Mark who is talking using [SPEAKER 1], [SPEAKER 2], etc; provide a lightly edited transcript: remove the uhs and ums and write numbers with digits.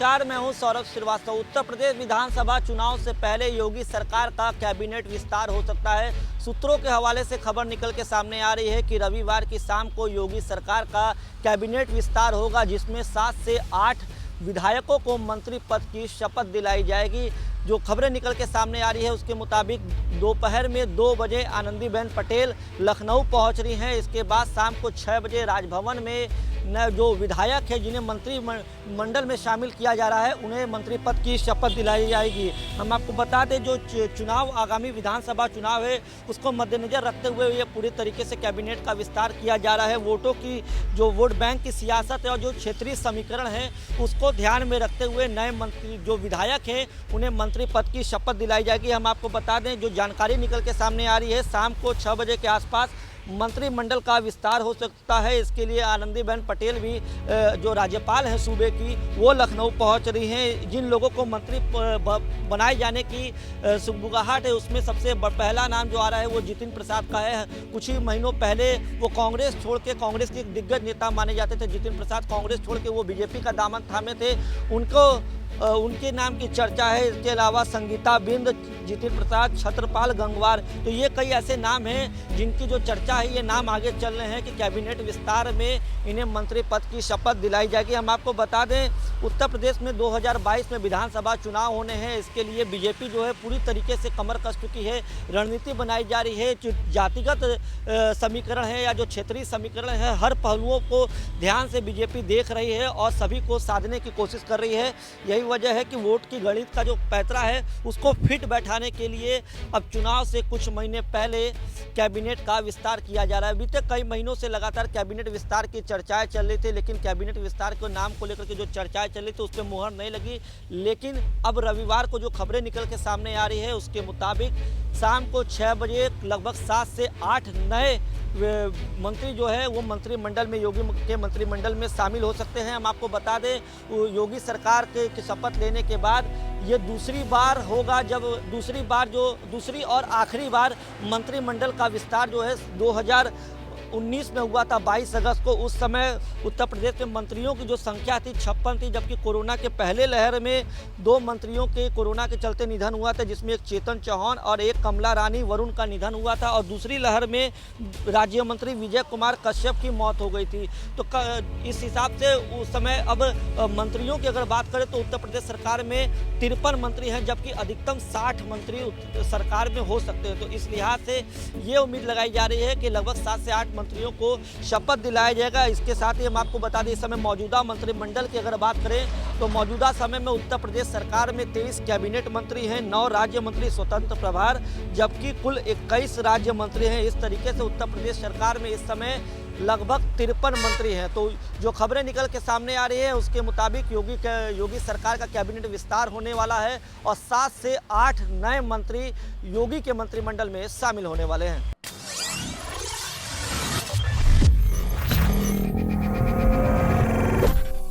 [SPEAKER 1] नमस्कार, मैं हूं सौरभ श्रीवास्तव। उत्तर प्रदेश विधानसभा चुनाव से पहले योगी सरकार का कैबिनेट विस्तार हो सकता है। सूत्रों के हवाले से खबर निकल के सामने आ रही है कि रविवार की शाम को योगी सरकार का कैबिनेट विस्तार होगा, जिसमें 7 से 8 विधायकों को मंत्री पद की शपथ दिलाई जाएगी। जो खबरें निकल के सामने आ रही है उसके मुताबिक दोपहर में 2 बजे आनंदीबेन पटेल लखनऊ पहुंच रही हैं। इसके बाद शाम को 6 बजे राजभवन में जो विधायक है जिन्हें मंत्रिमंडल में शामिल किया जा रहा है, उन्हें मंत्री पद की शपथ दिलाई जाएगी। हम आपको बता दें, जो चुनाव आगामी विधानसभा चुनाव है उसको मद्देनजर रखते हुए ये पूरी तरीके से कैबिनेट का विस्तार किया जा रहा है। वोटों की जो वोट बैंक की सियासत है और जो क्षेत्रीय समीकरण है उसको ध्यान में रखते हुए नए मंत्री जो विधायक हैं उन्हें मंत्री पद की शपथ दिलाई जाएगी। हम आपको बता दें, जो जानकारी निकल के सामने आ रही है, शाम को 6 बजे के आसपास मंत्रिमंडल का विस्तार हो सकता है। इसके लिए आनंदीबेन पटेल भी जो राज्यपाल हैं सूबे की, वो लखनऊ पहुंच रही हैं। जिन लोगों को मंत्री बनाए जाने की सुगबुगाहट है उसमें सबसे पहला नाम जो आ रहा है वो जितिन प्रसाद का है। कुछ ही महीनों पहले वो कांग्रेस छोड़ के, कांग्रेस के एक दिग्गज नेता माने जाते थे जितिन प्रसाद, कांग्रेस छोड़ के वो बीजेपी का दामन थामे थे। उनके नाम की चर्चा है। इसके अलावा संगीता बिंद, जितिन प्रसाद, छत्रपाल गंगवार, तो ये कई ऐसे नाम हैं जिनकी जो चर्चा है, ये नाम आगे चल रहे हैं कि कैबिनेट विस्तार में इन्हें मंत्री पद की शपथ दिलाई जाएगी। हम आपको बता दें, उत्तर प्रदेश में 2022 में विधानसभा चुनाव होने हैं। इसके लिए बीजेपी जो है पूरी तरीके से कमर कस चुकी है। रणनीति बनाई जा रही है। जातिगत समीकरण है या जो क्षेत्रीय समीकरण है, हर पहलुओं को ध्यान से बीजेपी देख रही है और सभी को साधने की कोशिश कर रही है। यही वजह है कि वोट की गणित का जो पैतरा है उसको फिट बैठाने के लिए अब चुनाव से कुछ महीने पहले कैबिनेट का विस्तार किया जा रहा है। बीते कई महीनों से लगातार कैबिनेट विस्तार की चर्चाएं चल रही थी, लेकिन कैबिनेट विस्तार के नाम को लेकर के जो चर्चाएं चल रही थी उस पर मुहर नहीं लगी। लेकिन अब रविवार को जो खबरें निकल के सामने आ रही है उसके मुताबिक शाम को 6 बजे लगभग 7 से 8 नए मंत्री जो है वो मंत्रिमंडल में, योगी के मंत्रिमंडल में शामिल हो सकते हैं। हम आपको बता दें, योगी सरकार के शपथ लेने के बाद ये दूसरी बार होगा जब दूसरी और आखिरी बार मंत्रिमंडल का विस्तार जो है 2019 में हुआ था 22 अगस्त को। उस समय उत्तर प्रदेश में मंत्रियों की जो संख्या थी 56 थी, जबकि कोरोना के पहले लहर में 2 मंत्रियों के कोरोना के चलते निधन हुआ था, जिसमें एक चेतन चौहान और एक कमला रानी वरुण का निधन हुआ था। और दूसरी लहर में राज्य मंत्री विजय कुमार कश्यप की मौत हो गई थी। तो इस हिसाब से उस समय अब मंत्रियों की अगर बात करें तो उत्तर प्रदेश सरकार में 53 मंत्री हैं, जबकि अधिकतम 60 मंत्री सरकार में हो सकते हैं। तो इस लिहाज से ये उम्मीद लगाई जा रही है कि लगभग 7 से 8 मंत्रियों को शपथ दिलाया जाएगा। इसके साथ ही हम आपको बता दें, इस समय मौजूदा मंत्रिमंडल की अगर बात करें तो मौजूदा समय में उत्तर प्रदेश सरकार में 23 कैबिनेट मंत्री हैं, 9 राज्य मंत्री स्वतंत्र प्रभार, जबकि कुल 21 राज्य मंत्री हैं। इस तरीके से उत्तर प्रदेश सरकार में इस समय लगभग 53 मंत्री हैं। तो जो खबरें निकल के सामने आ रही है उसके मुताबिक योगी सरकार का कैबिनेट विस्तार होने वाला है और 7 से 8 नए मंत्री योगी के मंत्रिमंडल में शामिल होने वाले हैं।